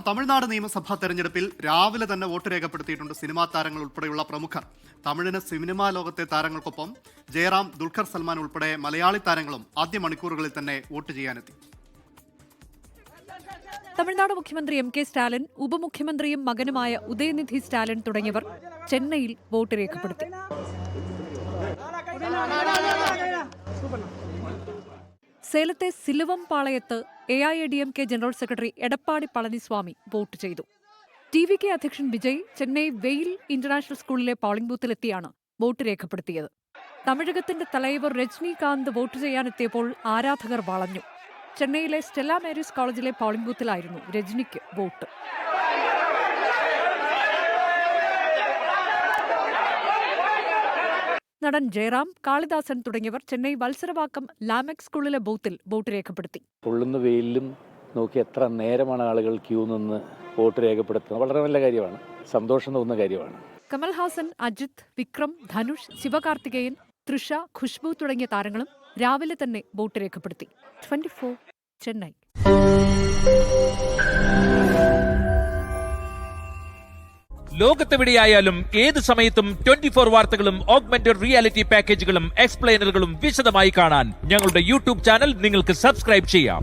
തമിഴ്നാട് നിയമസഭാ തെരഞ്ഞെടുപ്പിൽ രാവിലെ തന്നെ വോട്ട് രേഖപ്പെടുത്തിയിട്ടുണ്ട് സിനിമാ താരങ്ങൾ ഉൾപ്പെടെയുള്ള പ്രമുഖർ. തമിഴിന് സിനിമാ ലോകത്തെ താരങ്ങൾക്കൊപ്പം ജയറാം, ദുൽഖർ സൽമാൻ ഉൾപ്പെടെ മലയാളി താരങ്ങളും ആദ്യ മണിക്കൂറുകളിൽ തന്നെ വോട്ട് ചെയ്യാനെത്തി. തമിഴ്നാട് മുഖ്യമന്ത്രി എം കെ സ്റ്റാലിൻ, ഉപമുഖ്യമന്ത്രിയും മകനുമായ ഉദയനിധി സ്റ്റാലിൻ തുടങ്ങിയവർ ചെന്നൈയിൽ വോട്ട് രേഖപ്പെടുത്തി. സേലത്തെ സിലുവംപാളയത്ത് AIADMK general secretary Edappadi Palaniswami vote ചെയ്തു. TVK അധ്യക്ഷൻ വിജയ് ചെന്നൈ വെയിൽ ഇന്റർനാഷണൽ സ്കൂളിലെ പോളിംഗ് ബൂത്തിലെത്തിയാണ് വോട്ട് രേഖപ്പെടുത്തിയത്. തമിഴകത്തിന്റെ തലൈവർ രജനികാന്ത് വോട്ട് ചെയ്യാനെത്തിയപ്പോൾ ആരാധകർ വളഞ്ഞു. ചെന്നൈയിലെ സ്റ്റെല്ല മേരീസ് കോളേജിലെ പോളിംഗ് ബൂത്തിലായിരുന്നു രജനിക്ക് വോട്ട്. നടൻ ജയറാം, കാളിദാസൻ തുടങ്ങിയവർ ചെന്നൈ വത്സരവാക്കം ലാമെക് സ്കൂളിലെ ബൂത്തിൽ വോട്ട് രേഖപ്പെടുത്തി. പൊള്ളുന്ന വെയിലും നോക്കി എത്ര നേരമാണ് ആളുകൾ ക്യൂ നിന്ന് വോട്ട് രേഖപ്പെടുത്തുന്നത്. വളരെ നല്ല കാര്യമാണ്, സന്തോഷം തോന്നുന്ന കാര്യമാണ്. കമൽഹാസൻ, അജിത്, വിക്രം, ധനുഷ്, ശിവകാർത്തികേയൻ, തൃഷ, ഖുഷ്ബു തുടങ്ങിയ താരങ്ങളും രാവിലെ തന്നെ വോട്ട് രേഖപ്പെടുത്തി. 24 ചെന്നൈ. ലോകത്തെവിടെയായാലും ഏത് സമയത്തും 24 വാർത്തകളും ഓഗ്മെന്റഡ് റിയാലിറ്റി പാക്കേജുകളും എക്സ്പ്ലെയിനറുകളും വിശദമായി കാണാൻ ഞങ്ങളുടെ യൂട്യൂബ് ചാനൽ നിങ്ങൾക്ക് സബ്സ്ക്രൈബ് ചെയ്യാം.